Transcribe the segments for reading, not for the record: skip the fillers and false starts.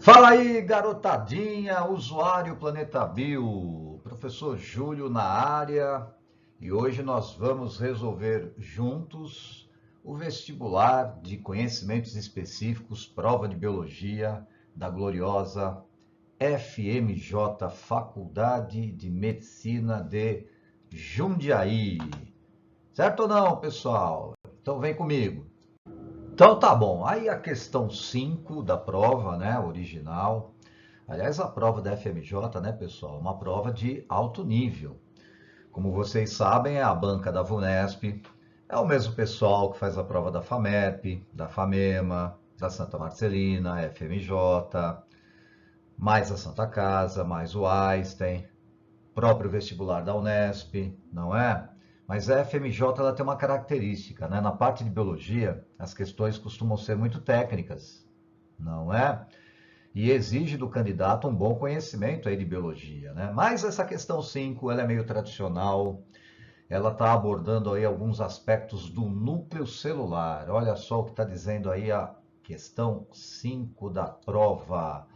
Fala aí, garotadinha, usuário Planeta Bio, professor Júlio na área, e hoje nós vamos resolver juntos o vestibular de conhecimentos específicos, prova de biologia da gloriosa FMJ, Faculdade de Medicina de Jundiaí. Certo ou não, pessoal? Então vem comigo. Então tá bom. Aí a questão 5 da prova, né, original. Aliás, a prova da FMJ, né, pessoal, é uma prova de alto nível. Como vocês sabem, é a banca da VUNESP, é o mesmo pessoal que faz a prova da FAMEP, da FAMEMA, da Santa Marcelina, FMJ, mais a Santa Casa, mais o Einstein, próprio vestibular da Unesp, não é? Mas a FMJ ela tem uma característica, né? Na parte de biologia, as questões costumam ser muito técnicas, não é? E exige do candidato um bom conhecimento aí de biologia, né? Mas essa questão 5, ela é meio tradicional, ela está abordando aí alguns aspectos do núcleo celular. Olha só o que está dizendo aí a questão 5 da prova.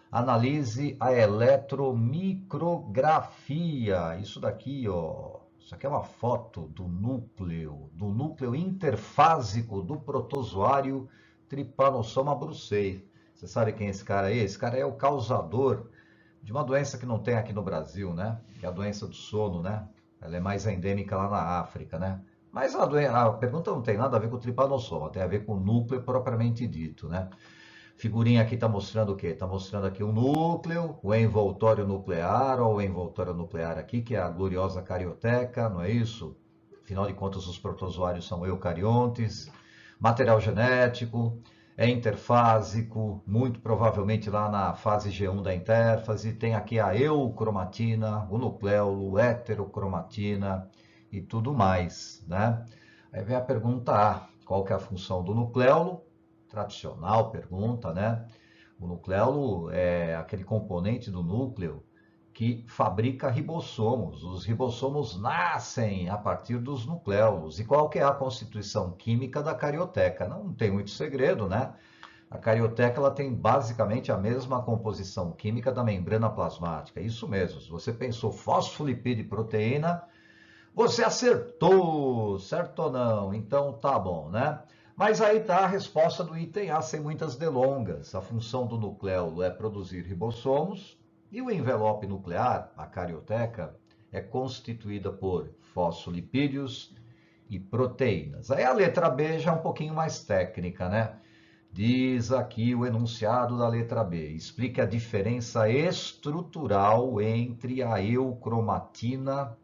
Analise a eletromicrografia. Isso daqui, ó. Isso aqui é uma foto do núcleo interfásico do protozoário Trypanosoma brucei. Você sabe quem é esse cara aí? Esse cara é o causador de uma doença que não tem aqui no Brasil, né? Que é a doença do sono, né? Ela é mais endêmica lá na África, né? Mas a pergunta não tem nada a ver com o trypanosoma, tem a ver com o núcleo propriamente dito, né? Figurinha aqui está mostrando o quê? Está mostrando aqui o núcleo, o envoltório nuclear, ou o envoltório nuclear aqui, que é a gloriosa carioteca, não é isso? Afinal de contas, os protozoários são eucariontes. Material genético, é interfásico, muito provavelmente lá na fase G1 da intérfase. Tem aqui a eucromatina, o nucleolo, heterocromatina e tudo mais, né? Aí vem a pergunta A, qual que é a função do nucleolo? Tradicional pergunta, né? O nucleolo é aquele componente do núcleo que fabrica ribossomos. Os ribossomos nascem a partir dos nucleolos. E qual que é a constituição química da carioteca? Não tem muito segredo, né? A carioteca ela tem basicamente a mesma composição química da membrana plasmática. Isso mesmo. Se você pensou fosfolipídio e proteína, você acertou, certo ou não? Então tá bom, né? Mas aí tá a resposta do item A sem muitas delongas. A função do nucleolo é produzir ribossomos e o envelope nuclear, a carioteca, é constituída por fosfolipídios e proteínas. Aí a letra B já é um pouquinho mais técnica, né? Diz aqui o enunciado da letra B. Explique a diferença estrutural entre a eucromatina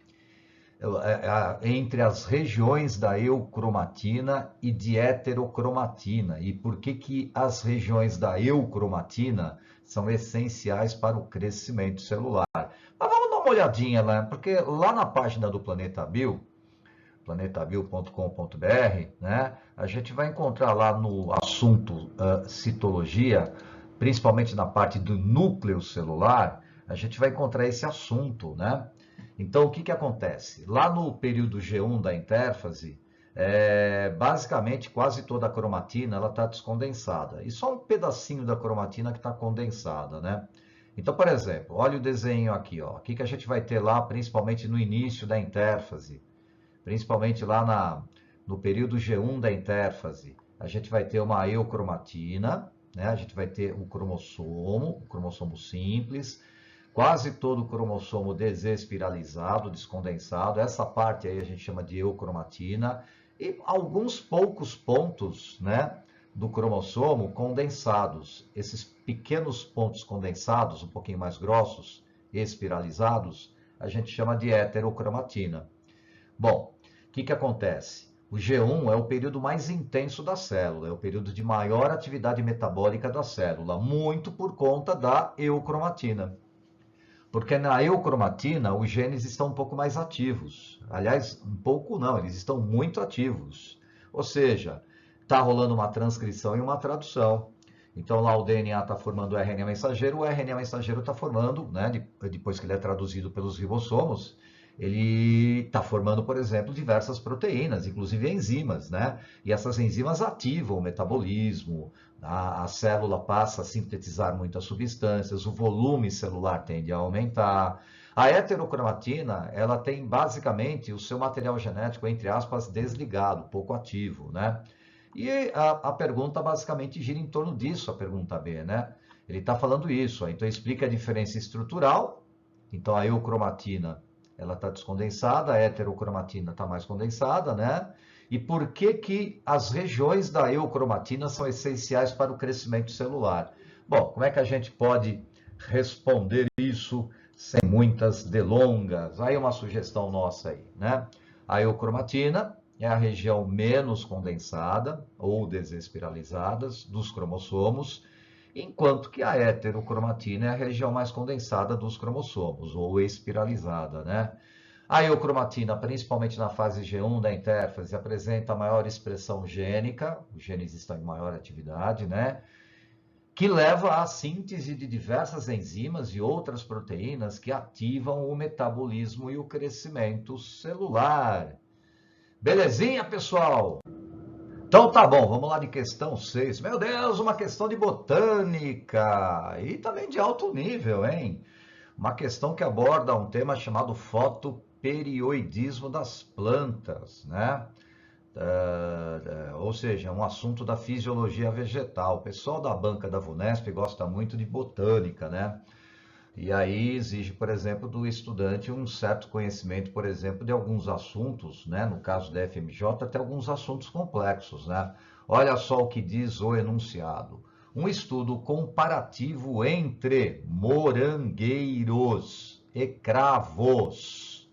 entre as regiões da eucromatina e de heterocromatina e por que as regiões da eucromatina são essenciais para o crescimento celular. Mas vamos dar uma olhadinha lá, porque lá na página do Planeta Bio, planetabio.com.br, né, a gente vai encontrar lá no assunto citologia, principalmente na parte do núcleo celular, a gente vai encontrar esse assunto, né? Então, o que, que acontece? Lá no período G1 da intérfase, basicamente quase toda a cromatina está descondensada. E só um pedacinho da cromatina que está condensada, né? Então, por exemplo, olha o desenho aqui, ó. O que, que a gente vai ter lá, principalmente no início da intérfase, principalmente lá no período G1 da intérfase, a gente vai ter uma eucromatina, né? A gente vai ter o cromossomo simples, quase todo o cromossomo desespiralizado, descondensado. Essa parte aí a gente chama de eucromatina. E alguns poucos pontos, né, do cromossomo condensados. Esses pequenos pontos condensados, um pouquinho mais grossos, espiralizados, a gente chama de heterocromatina. Bom, o que, que acontece? O G1 é o período mais intenso da célula, é o período de maior atividade metabólica da célula, muito por conta da eucromatina. Porque na eucromatina os genes estão um pouco mais ativos. Aliás, um pouco não, eles estão muito ativos. Ou seja, está rolando uma transcrição e uma tradução. Então lá o DNA está formando o RNA mensageiro, o RNA mensageiro está formando, né, depois que ele é traduzido pelos ribossomos, ele está formando, por exemplo, diversas proteínas, inclusive enzimas, né? E essas enzimas ativam o metabolismo, A célula passa a sintetizar muitas substâncias, o volume celular tende a aumentar. A heterocromatina, ela tem basicamente o seu material genético, entre aspas, desligado, pouco ativo, né? E a pergunta basicamente gira em torno disso, a pergunta B, né? Ele está falando isso, então explica a diferença estrutural. Então a eucromatina, ela está descondensada, a heterocromatina está mais condensada, né? E por que que as regiões da eucromatina são essenciais para o crescimento celular? Bom, como é que a gente pode responder isso sem muitas delongas? Aí uma sugestão nossa aí, né? A eucromatina é a região menos condensada ou desespiralizadas dos cromossomos, enquanto que a heterocromatina é a região mais condensada dos cromossomos ou espiralizada, né? A eucromatina, principalmente na fase G1 da intérfase, apresenta maior expressão gênica, os genes estão em maior atividade, né? Que leva à síntese de diversas enzimas e outras proteínas que ativam o metabolismo e o crescimento celular. Belezinha, pessoal? Então tá bom, vamos lá de questão 6. Meu Deus, uma questão de botânica e também de alto nível, hein? Uma questão que aborda um tema chamado fotoperiodismo das plantas, né? Ou seja, um assunto da fisiologia vegetal. O pessoal da banca da VUNESP gosta muito de botânica, né? E aí exige, por exemplo, do estudante um certo conhecimento, por exemplo, de alguns assuntos, né? No caso da FMJ, até alguns assuntos complexos, né? Olha só o que diz o enunciado. Um estudo comparativo entre morangueiros e cravos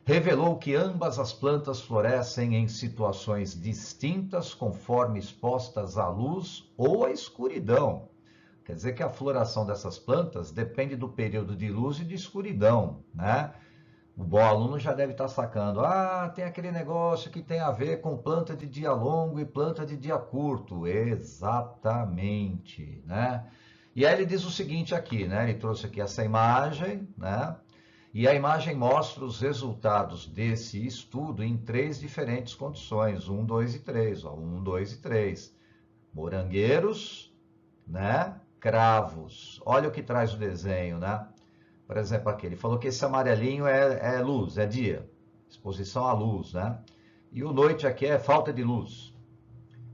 revelou que ambas as plantas florescem em situações distintas conforme expostas à luz ou à escuridão. Quer dizer que a floração dessas plantas depende do período de luz e de escuridão, né? O bom aluno já deve estar sacando. Ah, tem aquele negócio que tem a ver com planta de dia longo e planta de dia curto. Exatamente, né? E aí ele diz o seguinte aqui, né? Ele trouxe aqui essa imagem, né? E a imagem mostra os resultados desse estudo em três diferentes condições, 1, 2 e 3, ó, 1, 2 e 3. Morangueiros, né? Cravos. Olha o que traz o desenho, né? Por exemplo, aqui, ele falou que esse amarelinho é luz, é dia. Exposição à luz, né? E o noite aqui é falta de luz,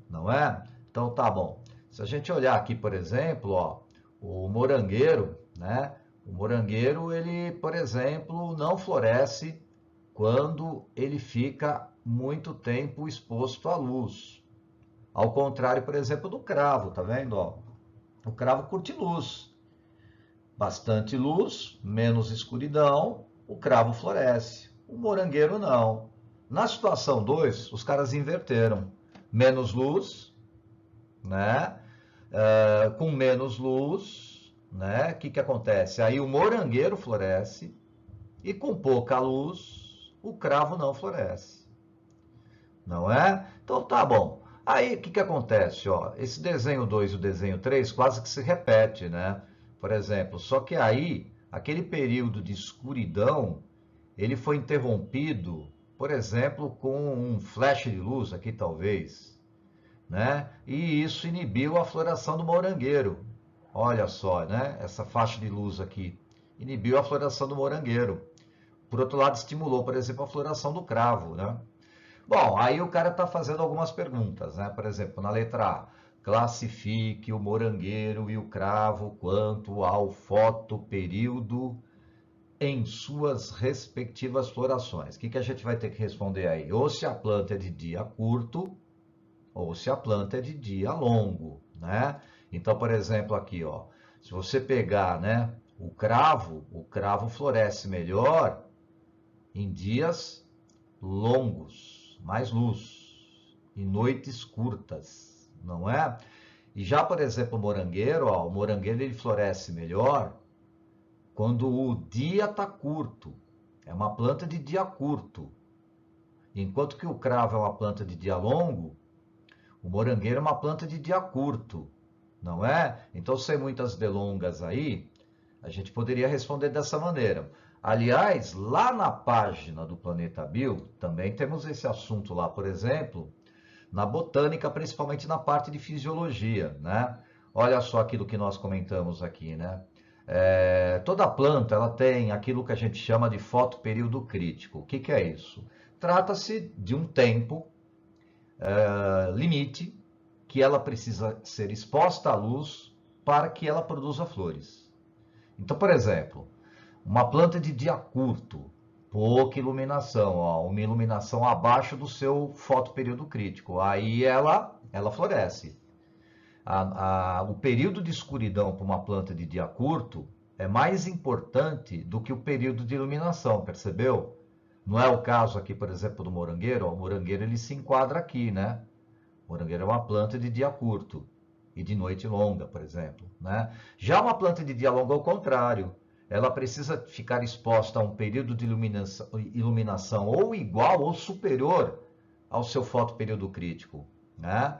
não é? Então tá bom. Se a gente olhar aqui, por exemplo, ó, o morangueiro, né? O morangueiro, ele, por exemplo, não floresce quando ele fica muito tempo exposto à luz. Ao contrário, por exemplo, do cravo, tá vendo? Ó? O cravo curte luz. Bastante luz, menos escuridão, o cravo floresce. O morangueiro não. Na situação 2, os caras inverteram. Menos luz, né? Com menos luz, né? O que acontece? Aí o morangueiro floresce e com pouca luz, o cravo não floresce. Não é? Então tá bom. Aí o que acontece? Ó, esse desenho 2 e o desenho 3 quase que se repete, né? Por exemplo, só que aí, aquele período de escuridão, ele foi interrompido, por exemplo, com um flash de luz aqui talvez, né? E isso inibiu a floração do morangueiro. Olha só, né? Essa faixa de luz aqui inibiu a floração do morangueiro. Por outro lado, estimulou, por exemplo, a floração do cravo, né? Bom, aí o cara está fazendo algumas perguntas, né? Por exemplo, na letra A, classifique o morangueiro e o cravo quanto ao fotoperíodo em suas respectivas florações. O que a gente vai ter que responder aí? Ou se a planta é de dia curto, ou se a planta é de dia longo, né? Então, por exemplo, aqui, ó, se você pegar, né, o cravo floresce melhor em dias longos, mais luz, e noites curtas, não é? E já, por exemplo, o morangueiro, ó, o morangueiro ele floresce melhor quando o dia está curto. É uma planta de dia curto. Enquanto que o cravo é uma planta de dia longo, o morangueiro é uma planta de dia curto, não é? Então, sem muitas delongas aí, a gente poderia responder dessa maneira. Aliás, lá na página do Planeta Bio, também temos esse assunto lá, por exemplo, na botânica, principalmente na parte de fisiologia, né? Olha só aquilo que nós comentamos aqui, né? Toda planta ela tem aquilo que a gente chama de fotoperíodo crítico. O que que é isso? Trata-se de um tempo limite que ela precisa ser exposta à luz para que ela produza flores. Então, por exemplo, uma planta de dia curto, pouca iluminação, ó, uma iluminação abaixo do seu fotoperíodo crítico, aí ela floresce. O período de escuridão para uma planta de dia curto é mais importante do que o período de iluminação, percebeu? Não é o caso aqui, por exemplo, do morangueiro. Ó, o morangueiro ele se enquadra aqui, né? O morangueiro é uma planta de dia curto e de noite longa, por exemplo, né? Já uma planta de dia longo, ao contrário, ela precisa ficar exposta a um período de iluminação ou igual ou superior ao seu fotoperíodo crítico, né?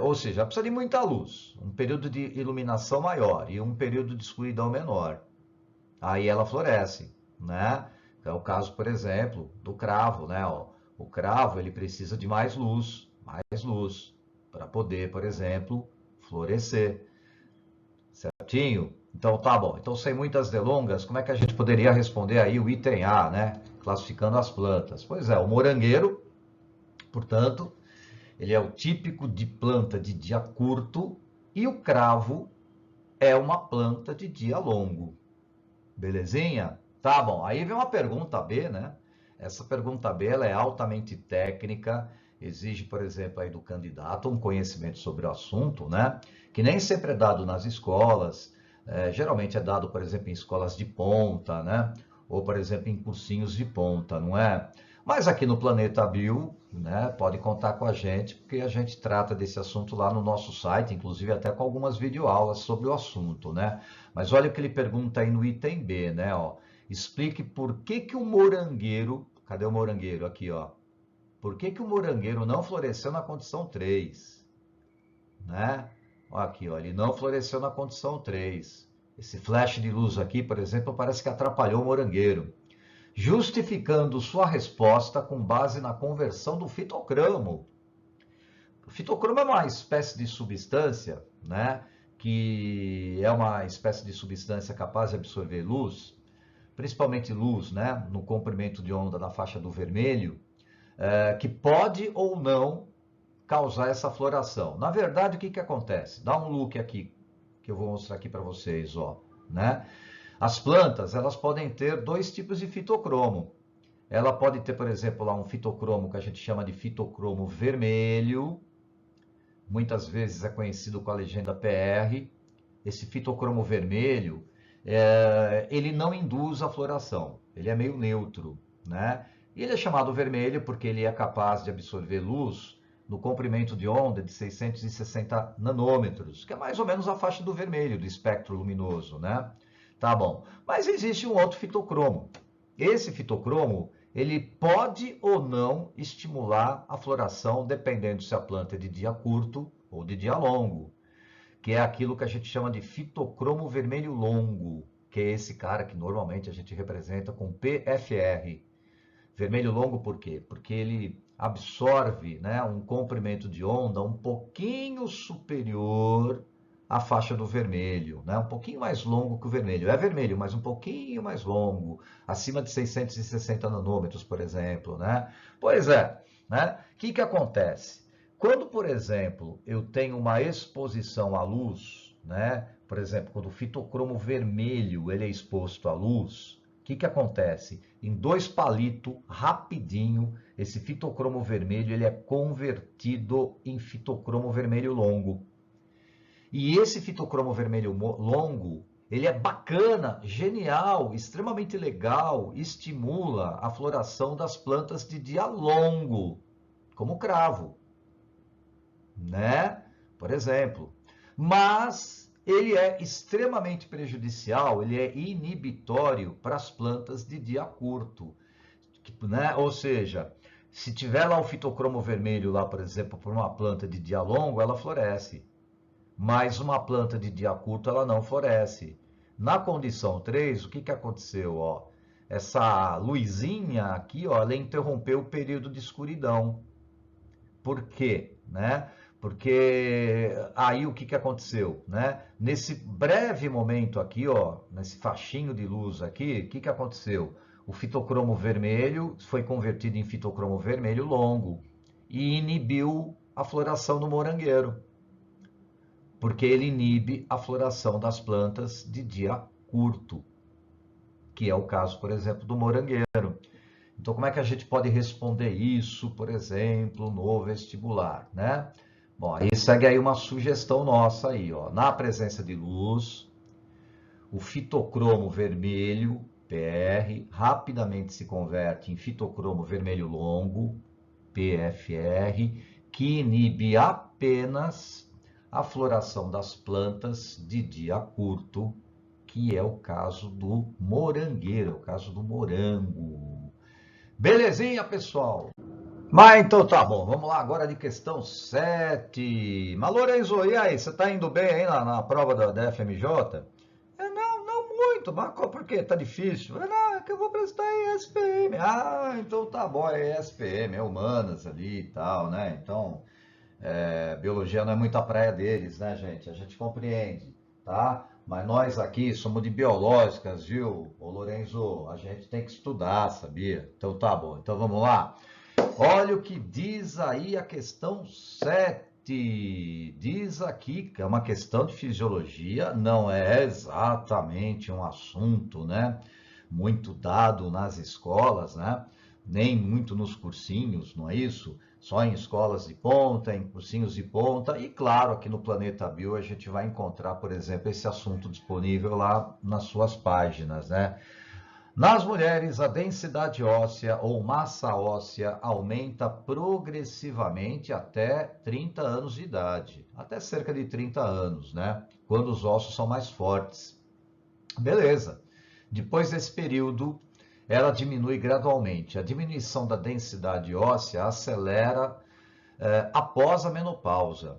Ou seja, precisa de muita luz, um período de iluminação maior e um período de escuridão menor. Aí ela floresce, né? É o caso, por exemplo, do cravo, né? O cravo ele precisa de mais luz para poder, por exemplo, florescer. Certinho? Então tá bom. Então, sem muitas delongas, como é que a gente poderia responder aí o item A, né? Classificando as plantas. Pois é, o morangueiro, portanto, ele é o típico de planta de dia curto e o cravo é uma planta de dia longo. Belezinha? Tá bom. Aí vem uma pergunta B, né? Essa pergunta B ela é altamente técnica, exige, por exemplo, aí do candidato um conhecimento sobre o assunto, né? Que nem sempre é dado nas escolas, geralmente é dado, por exemplo, em escolas de ponta, né? Ou, por exemplo, em cursinhos de ponta, não é? Mas aqui no Planeta Bio, né, pode contar com a gente, porque a gente trata desse assunto lá no nosso site, inclusive até com algumas videoaulas sobre o assunto, né? Mas olha o que ele pergunta aí no item B, né? Ó, explique por que que o morangueiro, cadê o morangueiro? Aqui, ó. Por que que o morangueiro não floresceu na condição 3, né? Ó, aqui, ó, ele não floresceu na condição 3. Esse flash de luz aqui, por exemplo, parece que atrapalhou o morangueiro, justificando sua resposta com base na conversão do fitocromo. O fitocromo é uma espécie de substância, né, que é uma espécie de substância capaz de absorver luz, principalmente luz, né, no comprimento de onda na faixa do vermelho, que pode ou não causar essa floração. Na verdade, o que que acontece? Dá um look aqui, que eu vou mostrar aqui para vocês, ó, né? As plantas, elas podem ter dois tipos de fitocromo. Ela pode ter, por exemplo, lá um fitocromo que a gente chama de fitocromo vermelho, muitas vezes é conhecido com a legenda PR. Esse fitocromo vermelho, ele não induz a floração, ele é meio neutro, né? E ele é chamado vermelho porque ele é capaz de absorver luz no comprimento de onda de 660 nanômetros, que é mais ou menos a faixa do vermelho, do espectro luminoso, né? Tá bom. Mas existe um outro fitocromo. Esse fitocromo, ele pode ou não estimular a floração, dependendo se a planta é de dia curto ou de dia longo, que é aquilo que a gente chama de fitocromo vermelho longo, que é esse cara que normalmente a gente representa com PFR. Vermelho longo por quê? Porque ele absorve, né, um comprimento de onda um pouquinho superior à faixa do vermelho, né, um pouquinho mais longo que o vermelho. É vermelho, mas um pouquinho mais longo, acima de 660 nanômetros, por exemplo, né? Pois é, né? O que que acontece? Quando, por exemplo, eu tenho uma exposição à luz, né? Por exemplo, quando o fitocromo vermelho ele é exposto à luz, o que que acontece? Em 2 palitos, rapidinho, esse fitocromo vermelho ele é convertido em fitocromo vermelho longo. E esse fitocromo vermelho longo, ele é bacana, genial, extremamente legal, estimula a floração das plantas de dia longo, como o cravo, né? Por exemplo. Mas ele é extremamente prejudicial, ele é inibitório para as plantas de dia curto, né? Ou seja, se tiver lá o fitocromo vermelho lá, por exemplo, por uma planta de dia longo, ela floresce, mas uma planta de dia curto ela não floresce. Na condição 3, o que que aconteceu, ó? Essa luzinha aqui, ó, ela interrompeu o período de escuridão. Por quê? Né? Porque aí o que, que aconteceu? Né? Nesse breve momento aqui, ó, nesse faixinho de luz aqui, o que, que aconteceu? O fitocromo vermelho foi convertido em fitocromo vermelho longo e inibiu a floração do morangueiro, porque ele inibe a floração das plantas de dia curto, que é o caso, por exemplo, do morangueiro. Então, como é que a gente pode responder isso, por exemplo, no vestibular, né? Bom, aí segue aí uma sugestão nossa aí, ó. Na presença de luz, o fitocromo vermelho, PR, rapidamente se converte em fitocromo vermelho longo, PFR, que inibe apenas a floração das plantas de dia curto, que é o caso do morangueiro, o caso do morango. Belezinha, pessoal? Mas então tá bom, vamos lá agora de questão 7. Mas Lorenzo, e aí, você tá indo bem aí na prova da FMJ? Não, não muito, mas por quê? Tá difícil? Não, é que eu vou prestar em SPM. Ah, então tá bom, é SPM, é humanas ali e tal, né? Então, biologia não é muito a praia deles, né, gente? A gente compreende, tá? Mas nós aqui somos de biológicas, viu? Ô Lorenzo, a gente tem que estudar, sabia? Então tá bom, então vamos lá. Olha o que diz aí a questão 7. Diz aqui que é uma questão de fisiologia, não é exatamente um assunto, né? Muito dado nas escolas, né? Nem muito nos cursinhos, não é isso? Só em escolas de ponta, em cursinhos de ponta. E claro, aqui no Planeta Bio a gente vai encontrar, por exemplo, esse assunto disponível lá nas suas páginas, né? Nas mulheres, a densidade óssea ou massa óssea aumenta progressivamente até 30 anos de idade, até cerca de 30 anos, né? Quando os ossos são mais fortes. Beleza. Depois desse período, ela diminui gradualmente. A diminuição da densidade óssea acelera após a menopausa,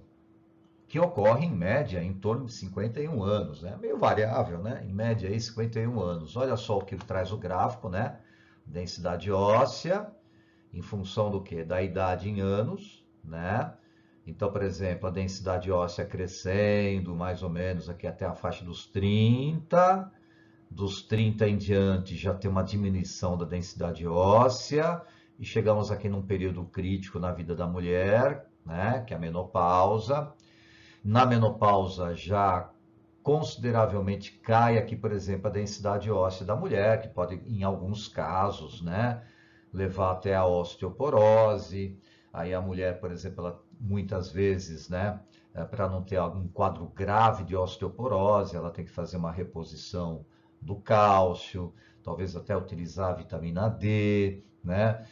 que ocorre em média em torno de 51 anos, né? Meio variável, né? Em média aí 51 anos. Olha só o que traz o gráfico, né? Densidade óssea, em função do quê? Da idade em anos, né? Então, por exemplo, a densidade óssea crescendo mais ou menos aqui até a faixa dos 30, dos 30 em diante já tem uma diminuição da densidade óssea e chegamos aqui num período crítico na vida da mulher, né? Que é a menopausa. Na menopausa já consideravelmente cai aqui, por exemplo, a densidade óssea da mulher, que pode, em alguns casos, né, levar até a osteoporose. Aí a mulher, por exemplo, ela, muitas vezes, né, para não ter algum quadro grave de osteoporose, ela tem que fazer uma reposição do cálcio, talvez até utilizar a vitamina D, né,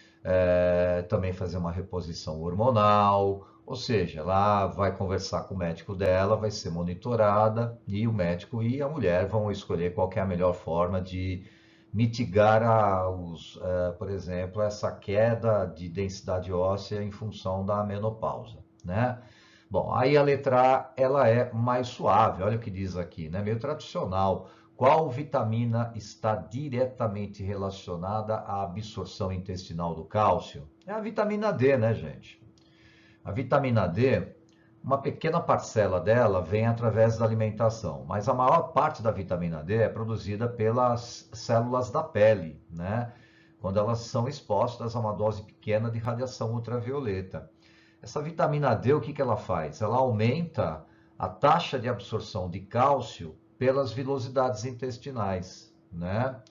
também fazer uma reposição hormonal. Ou seja, ela vai conversar com o médico dela, vai ser monitorada e o médico e a mulher vão escolher qual que é a melhor forma de mitigar por exemplo, essa queda de densidade óssea em função da menopausa, né? Bom, aí a letra A, ela é mais suave, olha o que diz aqui, né? Meio tradicional. Qual vitamina está diretamente relacionada à absorção intestinal do cálcio? É a vitamina D, né, gente? A vitamina D, uma pequena parcela dela vem através da alimentação, mas a maior parte da vitamina D é produzida pelas células da pele, né? Quando elas são expostas a uma dose pequena de radiação ultravioleta. Essa vitamina D, o que que ela faz? Ela aumenta a taxa de absorção de cálcio pelas vilosidades intestinais, né?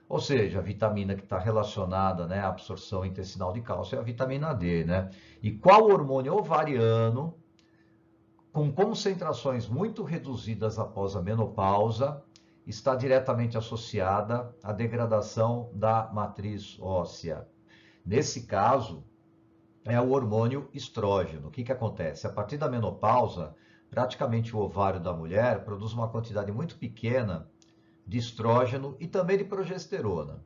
Ou seja, a vitamina que está relacionada, né, à absorção intestinal de cálcio é a vitamina D, né? E qual hormônio ovariano, com concentrações muito reduzidas após a menopausa, está diretamente associada à degradação da matriz óssea? Nesse caso, é o hormônio estrógeno. O que que acontece? A partir da menopausa, praticamente o ovário da mulher produz uma quantidade muito pequena de estrógeno e também de progesterona.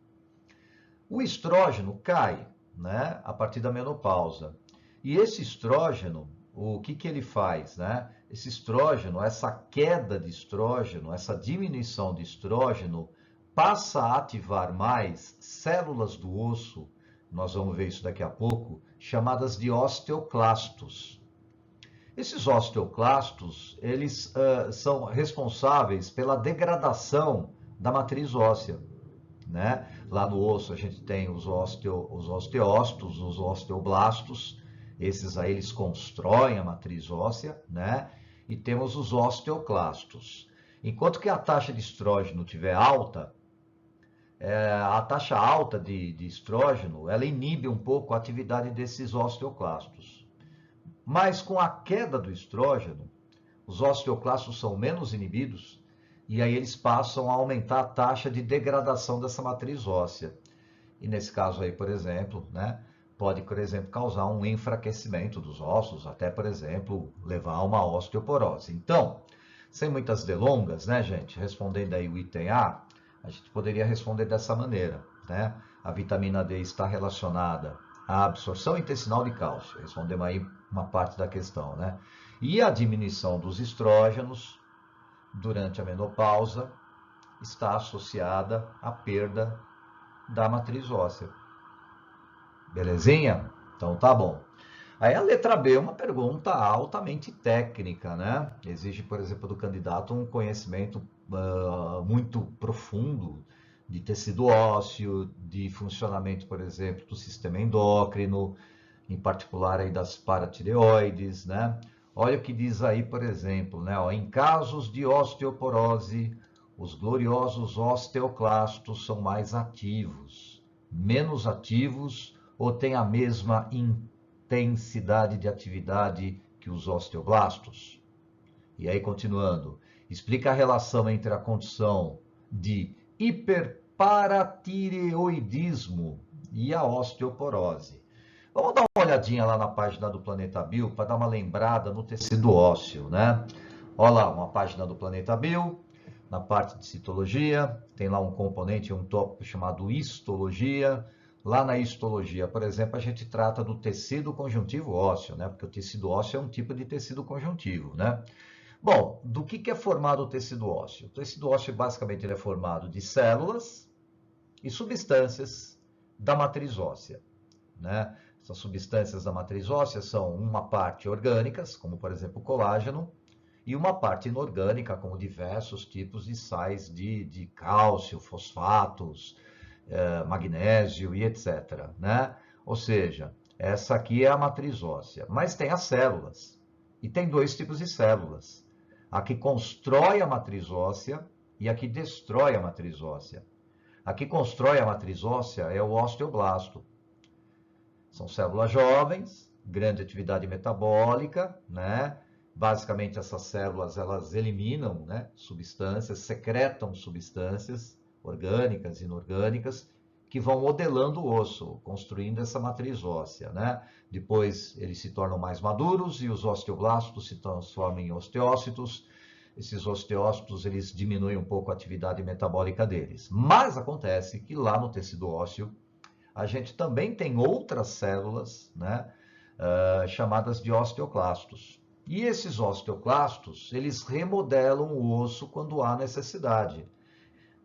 O estrógeno cai, né, a partir da menopausa. E esse estrógeno, o que que ele faz, né? Esse estrógeno, essa queda de estrógeno, essa diminuição de estrógeno, passa a ativar mais células do osso, nós vamos ver isso daqui a pouco, chamadas de osteoclastos. Esses osteoclastos, eles são responsáveis pela degradação da matriz óssea, né? Lá no osso a gente tem os osteócitos, os osteoblastos, esses aí eles constroem a matriz óssea, né? E temos os osteoclastos. Enquanto que a taxa de estrógeno estiver alta, a taxa alta de estrógeno, ela inibe um pouco a atividade desses osteoclastos. Mas com a queda do estrógeno, os osteoclastos são menos inibidos e aí eles passam a aumentar a taxa de degradação dessa matriz óssea. E nesse caso aí, por exemplo, né, pode, por exemplo, causar um enfraquecimento dos ossos, até, por exemplo, levar a uma osteoporose. Então, sem muitas delongas, né, gente, respondendo aí o item A, a gente poderia responder dessa maneira, né? A vitamina D está relacionada à absorção intestinal de cálcio. Respondemos aí uma parte da questão, né? E a diminuição dos estrógenos durante a menopausa está associada à perda da matriz óssea. Belezinha? Então tá bom. Aí a letra B é uma pergunta altamente técnica, né? Exige, por exemplo, do candidato um conhecimento muito profundo de tecido ósseo, de funcionamento, por exemplo, do sistema endócrino, em particular aí das paratireoides, né? Olha o que diz aí, por exemplo, né? Ó, em casos de osteoporose, os gloriosos osteoclastos são mais ativos, menos ativos ou têm a mesma intensidade de atividade que os osteoblastos? E aí, continuando, explica a relação entre a condição de hiperparatireoidismo e a osteoporose. Vamos dar uma olhadinha lá na página do Planeta Bio para dar uma lembrada no tecido ósseo, né? Olha lá, uma página do Planeta Bio, na parte de citologia, tem lá um componente, um tópico chamado histologia. Lá na histologia, por exemplo, a gente trata do tecido conjuntivo ósseo, né? Porque o tecido ósseo é um tipo de tecido conjuntivo, né? Bom, do que é formado o tecido ósseo? O tecido ósseo, basicamente, ele é formado de células e substâncias da matriz óssea, né? Essas substâncias da matriz óssea são uma parte orgânicas, como, por exemplo, o colágeno, e uma parte inorgânica, como diversos tipos de sais de cálcio, fosfatos, magnésio e etc., né? Ou seja, essa aqui é a matriz óssea. Mas tem as células. E tem dois tipos de células. A que constrói a matriz óssea e a que destrói a matriz óssea. A que constrói a matriz óssea é o osteoblasto. São células jovens, grande atividade metabólica, né? Basicamente, essas células, elas eliminam, né, substâncias, secretam substâncias orgânicas e inorgânicas que vão modelando o osso, construindo essa matriz óssea, né? Depois, eles se tornam mais maduros e os osteoblastos se transformam em osteócitos. Esses osteócitos, eles diminuem um pouco a atividade metabólica deles. Mas acontece que lá no tecido ósseo, a gente também tem outras células, né, chamadas de osteoclastos. E esses osteoclastos, eles remodelam o osso quando há necessidade.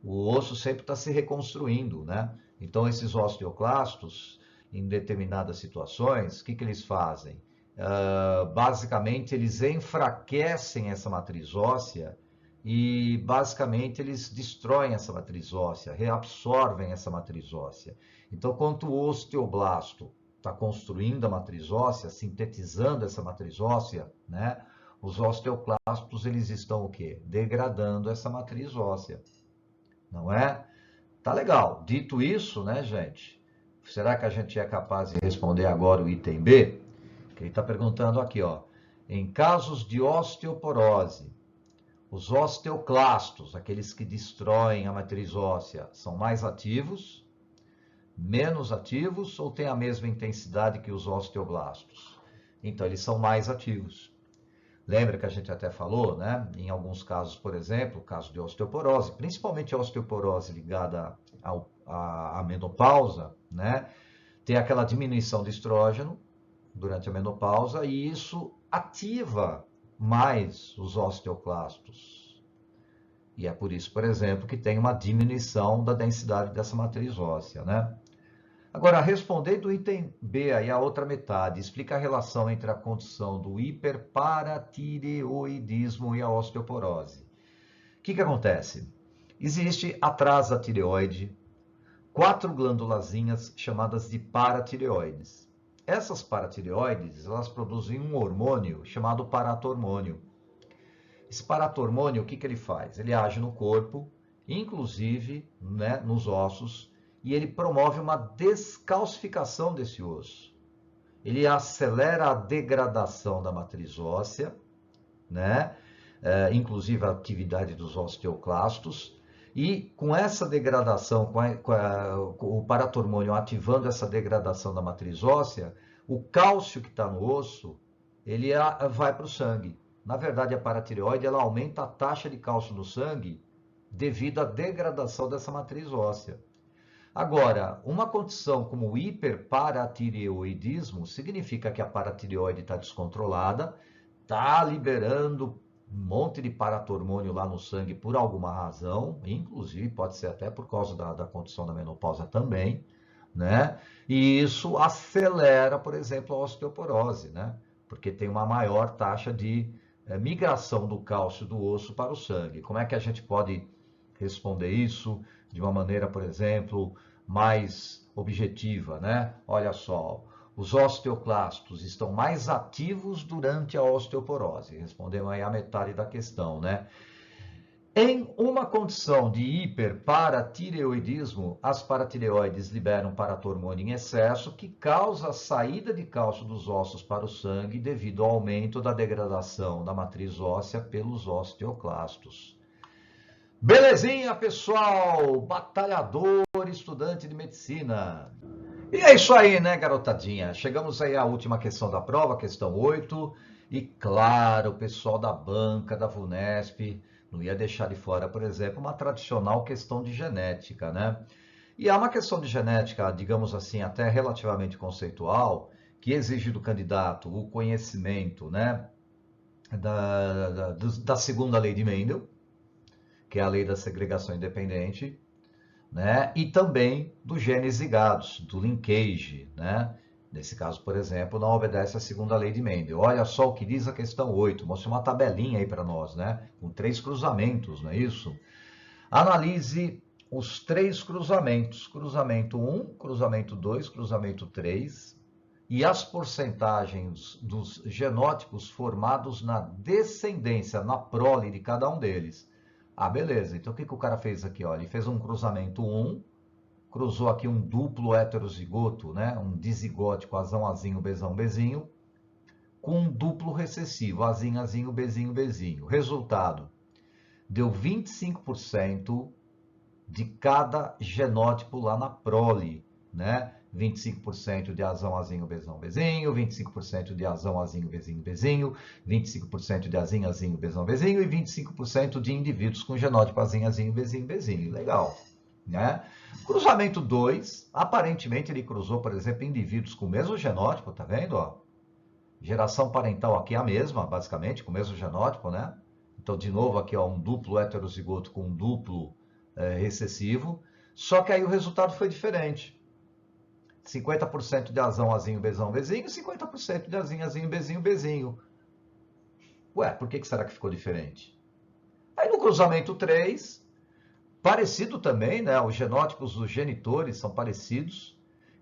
O osso sempre está se reconstruindo, né? Então, esses osteoclastos, em determinadas situações, o que eles fazem? Basicamente, eles enfraquecem essa matriz óssea e, basicamente, eles destroem essa matriz óssea, reabsorvem essa matriz óssea. Então, quando o osteoblasto está construindo a matriz óssea, sintetizando essa matriz óssea, né? Os osteoclastos, eles estão o quê? Degradando essa matriz óssea, não é? Tá legal. Dito isso, né, gente? Será que a gente é capaz de responder agora o item B? Que ele está perguntando aqui, ó. Em casos de osteoporose, os osteoclastos, aqueles que destroem a matriz óssea, são mais ativos, menos ativos ou têm a mesma intensidade que os osteoblastos? Então, eles são mais ativos. Lembra que a gente até falou, né? Em alguns casos, por exemplo, o caso de osteoporose, principalmente a osteoporose ligada à menopausa, né? Tem aquela diminuição de estrógeno durante a menopausa e isso ativa mais os osteoclastos. E é por isso, por exemplo, que tem uma diminuição da densidade dessa matriz óssea, né? Agora, respondendo o item B, aí a outra metade, explica a relação entre a condição do hiperparatireoidismo e a osteoporose. O que acontece? Existe atrás da tireoide 4 glândulazinhas chamadas de paratireoides. Essas paratireoides, elas produzem um hormônio chamado paratormônio. Esse paratormônio, o que ele faz? Ele age no corpo, inclusive, né, nos ossos, e ele promove uma descalcificação desse osso. Ele acelera a degradação da matriz óssea, né? Inclusive a atividade dos osteoclastos, e com essa degradação, com o paratormônio ativando essa degradação da matriz óssea, o cálcio que está no osso, ele vai para o sangue. Na verdade, a paratireoide ela aumenta a taxa de cálcio no sangue devido à degradação dessa matriz óssea. Agora, uma condição como o hiperparatireoidismo significa que a paratireoide está descontrolada, está liberando um monte de paratormônio lá no sangue por alguma razão, inclusive pode ser até por causa da condição da menopausa também, né? E isso acelera, por exemplo, a osteoporose, né? Porque tem uma maior taxa de migração do cálcio do osso para o sangue. Como é que a gente pode responder isso de uma maneira, por exemplo, mais objetiva, né? Olha só, os osteoclastos estão mais ativos durante a osteoporose. Respondemos aí a metade da questão, né? Em uma condição de hiperparatireoidismo, as paratireoides liberam paratormônio em excesso, que causa a saída de cálcio dos ossos para o sangue devido ao aumento da degradação da matriz óssea pelos osteoclastos. Belezinha, pessoal? Batalhador, estudante de medicina. E é isso aí, né, garotadinha? Chegamos aí à última questão da prova, questão 8. E claro, o pessoal da banca, da VUNESP, não ia deixar de fora, por exemplo, uma tradicional questão de genética, né? E há uma questão de genética, digamos assim, até relativamente conceitual, que exige do candidato o conhecimento, né, da segunda lei de Mendel, que é a lei da segregação independente, né? E também dos genes ligados, do linkage, né? Nesse caso, por exemplo, não obedece à segunda lei de Mendel. Olha só o que diz a questão 8. Mostrei uma tabelinha aí para nós, né? Com 3 cruzamentos, não é isso? Analise os 3 cruzamentos. Cruzamento 1, cruzamento 2, cruzamento 3. E as porcentagens dos genótipos formados na descendência, na prole de cada um deles. Ah, beleza. Então, o que o cara fez aqui? Ó? Ele fez um cruzamento 1, cruzou aqui um duplo heterozigoto, né? Um dizigótico, azão, azinho, bezão, bezinho, com um duplo recessivo, azinho, azinho, bezinho, bezinho. Resultado, deu 25% de cada genótipo lá na prole, né? 25% de azão, azinho, bezão, bezinho, 25% de azão, azinho, bezinho, bezinho, 25% de azinho, azinho, bezão, bezinho e 25% de indivíduos com genótipo azinho, azinho, bezinho, bezinho. Legal, né? Cruzamento 2, aparentemente ele cruzou, por exemplo, indivíduos com o mesmo genótipo, tá vendo? Ó? Geração parental aqui é a mesma, basicamente, com o mesmo genótipo, né? Então, de novo, aqui ó, um duplo heterozigoto com um duplo recessivo, só que aí o resultado foi diferente. 50% de azão, azinho, bezão, bezinho, 50% de azinho, azinho, bezinho, bezinho. Ué, por que será que ficou diferente? Aí no cruzamento 3, parecido também, né? Os genótipos dos genitores são parecidos.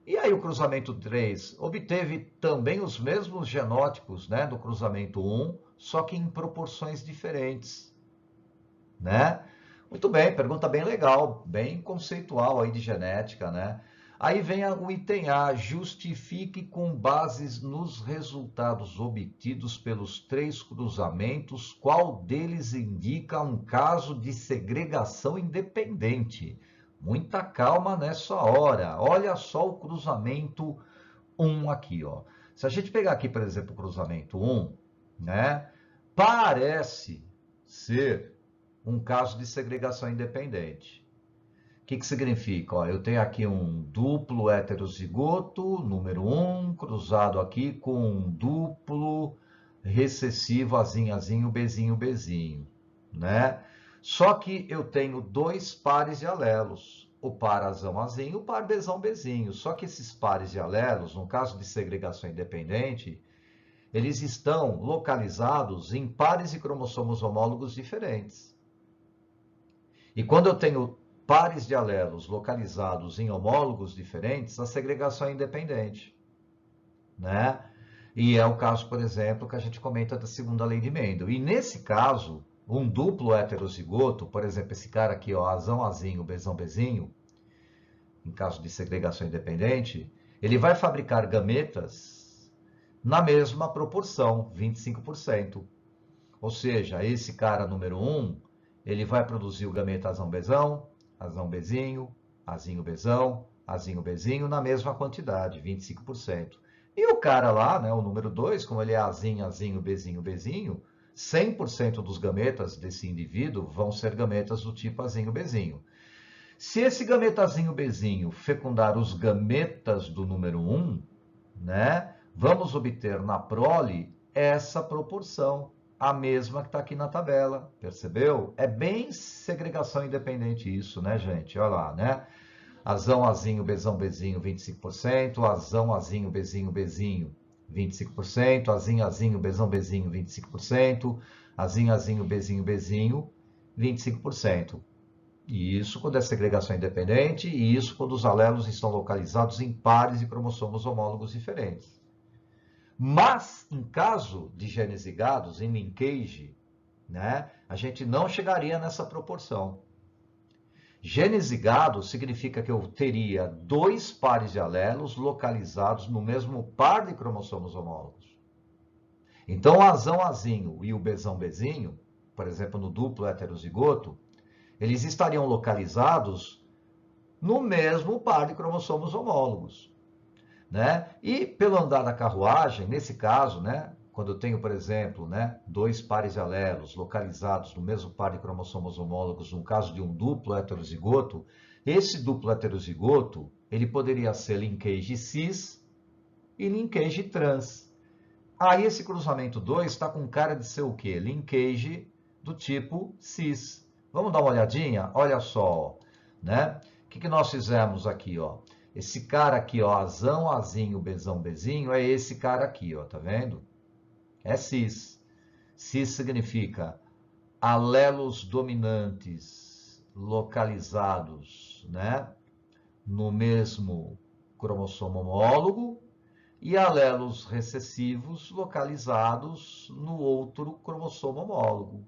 E aí o cruzamento 3 obteve também os mesmos genótipos, né, do cruzamento 1, só que em proporções diferentes, né? Muito bem, pergunta bem legal, bem conceitual aí de genética, né? Aí vem o item A, justifique com bases nos resultados obtidos pelos 3 cruzamentos, qual deles indica um caso de segregação independente. Muita calma nessa hora. Olha só o cruzamento 1 aqui, ó. Se a gente pegar aqui, por exemplo, o cruzamento 1, né? Parece ser um caso de segregação independente. O que significa? Ó, eu tenho aqui um duplo heterozigoto, número 1, cruzado aqui com um duplo recessivo, azinho, azinho, bezinho, bezinho, né? Só que eu tenho 2 pares de alelos. o par azão azinho, o par bezão bezinho. Só que esses pares de alelos, no caso de segregação independente, eles estão localizados em pares de cromossomos homólogos diferentes. E quando eu tenho pares de alelos localizados em homólogos diferentes, a segregação é independente, né? E é o caso, por exemplo, que a gente comenta da segunda lei de Mendel. E nesse caso, um duplo heterozigoto, por exemplo, esse cara aqui, ó, azão azinho, bezão bezinho, em caso de segregação independente, ele vai fabricar gametas na mesma proporção, 25%. Ou seja, esse cara número 1, ele vai produzir o gameta azão-bezão, azão-bezinho, azinho-bezão, azinho-bezinho, na mesma quantidade, 25%. E o cara lá, né, o número 2, como ele é azinho, azinho, bezinho, bezinho, 100% dos gametas desse indivíduo vão ser gametas do tipo azinho-bezinho. Se esse gametazinho bezinho fecundar os gametas do número 1, né, vamos obter na prole essa proporção, a mesma que está aqui na tabela, percebeu? É bem segregação independente isso, né, gente? Olha lá, né? Azão, azinho, bezão, bezinho, 25%, azão, azinho, bezinho, bezinho, 25%, azinho, azinho, bezão, bezinho, 25%, azinho, azinho, bezinho, bezinho, 25%. E isso quando é segregação independente, e isso quando os alelos estão localizados em pares de cromossomos homólogos diferentes. Mas, em caso de genes ligados, em linkage, né, a gente não chegaria nessa proporção. Genes ligados significa que eu teria dois pares de alelos localizados no mesmo par de cromossomos homólogos. Então, o azão azinho e o bezão bezinho, por exemplo, no duplo heterozigoto, eles estariam localizados no mesmo par de cromossomos homólogos, né? E pelo andar da carruagem, nesse caso, né, quando eu tenho, por exemplo, né, dois pares de alelos localizados no mesmo par de cromossomos homólogos, no caso de um duplo heterozigoto, esse duplo heterozigoto, ele poderia ser linkage cis e linkage trans. Aí esse cruzamento 2 está com cara de ser o quê? Linkage do tipo cis. Vamos dar uma olhadinha? Olha só, né? O que nós fizemos aqui, ó? Esse cara aqui, ó, azão, azinho, bezão, bezinho, é esse cara aqui, ó, tá vendo? É cis. Cis significa alelos dominantes localizados, né, no mesmo cromossomo homólogo e alelos recessivos localizados no outro cromossomo homólogo.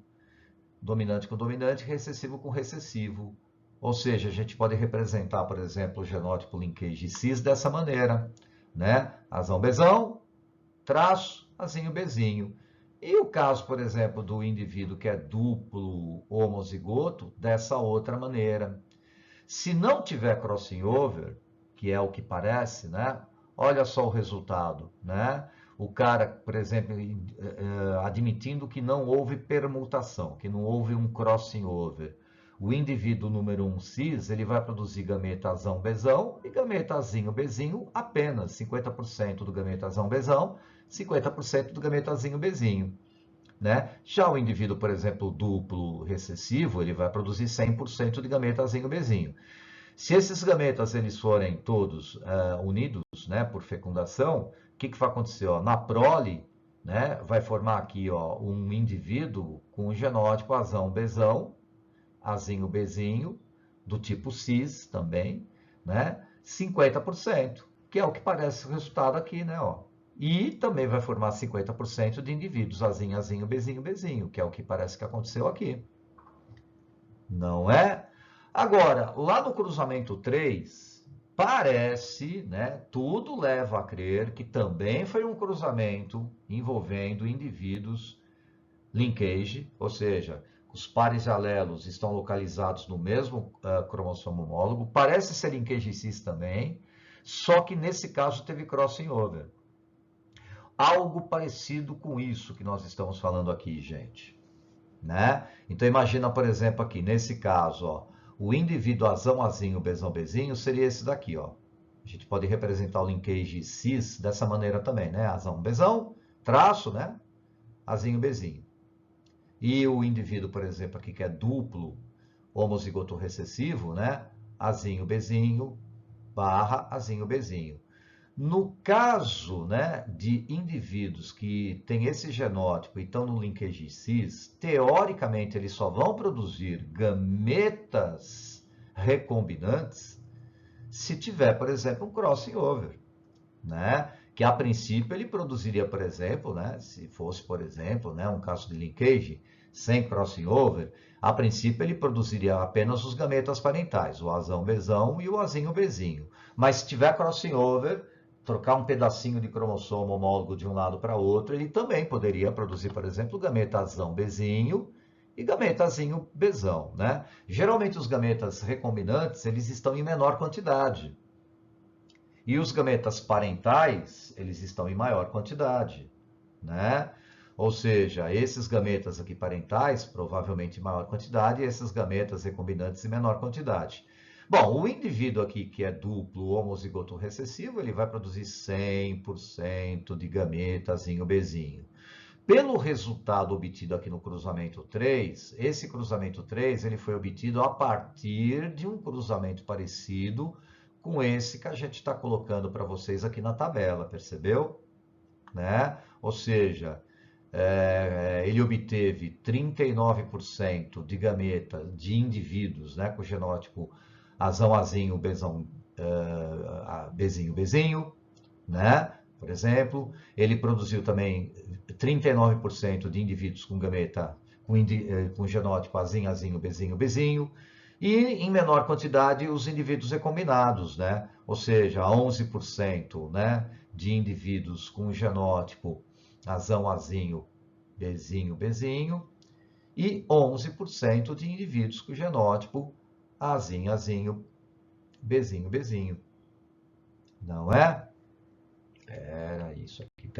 Dominante com dominante, recessivo com recessivo. Ou seja, a gente pode representar, por exemplo, o genótipo linkage cis dessa maneira, né? Azão, bezão, traço, azinho, bezinho. E o caso, por exemplo, do indivíduo que é duplo homozigoto, dessa outra maneira. Se não tiver crossing over, que é o que parece, né? Olha só o resultado, né? O cara, por exemplo, admitindo que não houve permutação, que não houve um crossing over. O indivíduo número 1 cis, ele vai produzir gameta azão bezão e gameta azinho bezinho apenas 50% do gameta azão bezão, 50% do gameta azinho bezinho. Né? Já o indivíduo, por exemplo, duplo recessivo, ele vai produzir 100% de gameta azinho bezinho. Se esses gametas eles forem todos unidos, né, por fecundação, o que vai acontecer? Ó? Na prole, né, vai formar aqui, ó, um indivíduo com o genótipo azão bezão, azinho bezinho, do tipo cis também, né, 50%, que é o que parece o resultado aqui, né, ó. E também vai formar 50% de indivíduos azinho, azinho, bezinho, bezinho, que é o que parece que aconteceu aqui. Não é? Agora, lá no cruzamento 3, parece, né, tudo leva a crer que também foi um cruzamento envolvendo indivíduos linkage, ou seja, os pares alelos estão localizados no mesmo cromossomo homólogo, parece ser linkage cis também, só que nesse caso teve crossing over. Algo parecido com isso que nós estamos falando aqui, gente. Né? Então imagina, por exemplo, aqui, nesse caso, ó, o indivíduo azão, azinho, bezão, bezinho seria esse daqui, ó. A gente pode representar o linkage cis dessa maneira também, né? Azão, bezão, traço, né? Azinho, bezinho. E o indivíduo, por exemplo, aqui que é duplo homozigoto recessivo, né? azinho, bezinho, barra, azinho, bezinho. No caso, né, de indivíduos que têm esse genótipo e estão no linkage cis, teoricamente eles só vão produzir gametas recombinantes se tiver, por exemplo, um crossing over, né? Que a princípio ele produziria, por exemplo, né, se fosse, por exemplo, né, um caso de linkage sem crossing over, a princípio ele produziria apenas os gametas parentais, o azão, bezão e o azinho, bezinho. Mas se tiver crossing over, trocar um pedacinho de cromossomo homólogo de um lado para outro, ele também poderia produzir, por exemplo, gametazão, bezinho e gametazinho, bezão, né? Geralmente os gametas recombinantes, eles estão em menor quantidade. E os gametas parentais, eles estão em maior quantidade, né? Ou seja, esses gametas aqui parentais, provavelmente em maior quantidade, e esses gametas recombinantes em menor quantidade. Bom, o indivíduo aqui que é duplo homozigoto recessivo, ele vai produzir 100% de gametazinho bezinho. Pelo resultado obtido aqui no cruzamento 3, esse cruzamento 3 ele foi obtido a partir de um cruzamento parecido com esse que a gente está colocando para vocês aqui na tabela, percebeu? Né? Ou seja, ele obteve 39% de gameta de indivíduos, né, com o genótipo azão, azinho, bezão, bezinho, bezinho, né? Por exemplo, ele produziu também 39% de indivíduos com gameta, com genótipo azinho, azinho, bezinho, bezinho, e em menor quantidade os indivíduos recombinados, né? Ou seja, 11%, né, de indivíduos com genótipo azão, azinho, bezinho, bezinho, e 11% de indivíduos com genótipo azinho, azinho, bezinho, bezinho. Não é? Era isso aqui.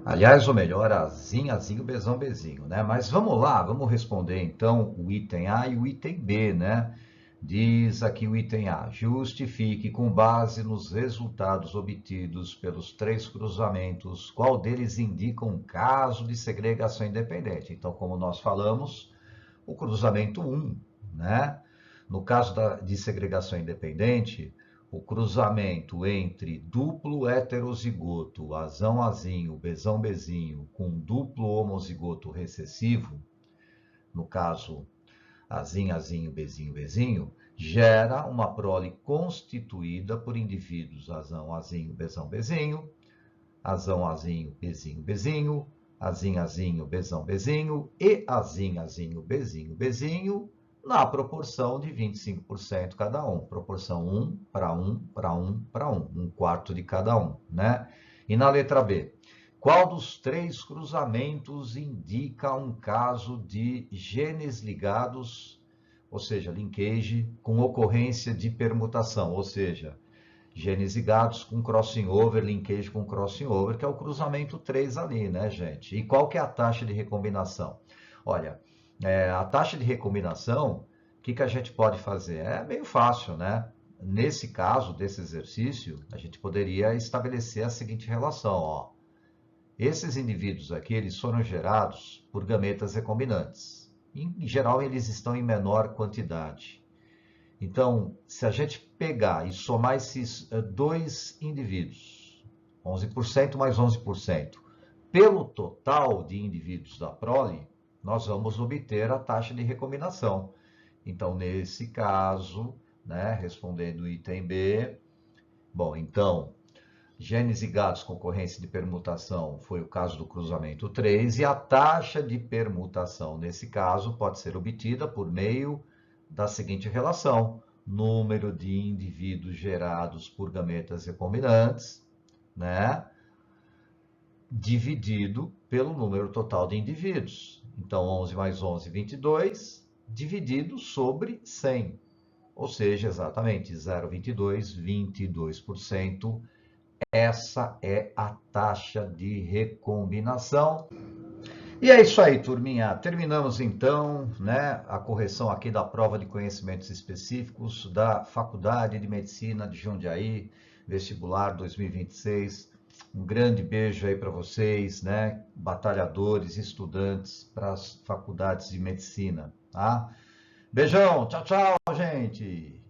Aliás, ou melhor, azinho, azinho, bezão, bezinho, né? Mas vamos lá, vamos responder então o item A e o item B, né? Diz aqui o item A: justifique com base nos resultados obtidos pelos 3 cruzamentos, qual deles indica um caso de segregação independente. Então, como nós falamos, o cruzamento 1, né? No caso de segregação independente, o cruzamento entre duplo heterozigoto, azão, azinho, bezão, bezinho, com duplo homozigoto recessivo, no caso azinho, azinho, bezinho, bezinho, gera uma prole constituída por indivíduos azão, azinho, bezão, bezinho, azão, azinho, bezinho, bezinho, azinho, azinho, bezão, bezinho e azinho, azinho, bezinho, bezinho, na proporção de 25% cada um. Proporção 1 para 1 para 1 para 1. Um quarto de cada um, né? E na letra B, qual dos 3 cruzamentos indica um caso de genes ligados, ou seja, linkage, com ocorrência de permutação, ou seja, genes ligados com crossing over, linkage com crossing over, que é o cruzamento 3 ali, né, gente? E qual que é a taxa de recombinação? Olha, a taxa de recombinação, o que a gente pode fazer? É meio fácil, né? Nesse caso, desse exercício, a gente poderia estabelecer a seguinte relação, ó. Esses indivíduos aqui, eles foram gerados por gametas recombinantes. Em geral, eles estão em menor quantidade. Então, se a gente pegar e somar esses 2 indivíduos, 11% mais 11%, pelo total de indivíduos da prole, nós vamos obter a taxa de recombinação. Então, nesse caso, né, respondendo o item B, bom, então, genes ligados com ocorrência de permutação foi o caso do cruzamento 3, e a taxa de permutação, nesse caso, pode ser obtida por meio da seguinte relação: número de indivíduos gerados por gametas recombinantes, né, dividido pelo número total de indivíduos. Então, 11 mais 11, 22, dividido sobre 100. Ou seja, exatamente 0,22, 22%. Essa é a taxa de recombinação. E é isso aí, turminha. Terminamos então, né, a correção aqui da prova de conhecimentos específicos da Faculdade de Medicina de Jundiaí, vestibular 2026. Um grande beijo aí para vocês, né, batalhadores, estudantes para as faculdades de medicina, tá? Beijão, tchau, tchau, gente!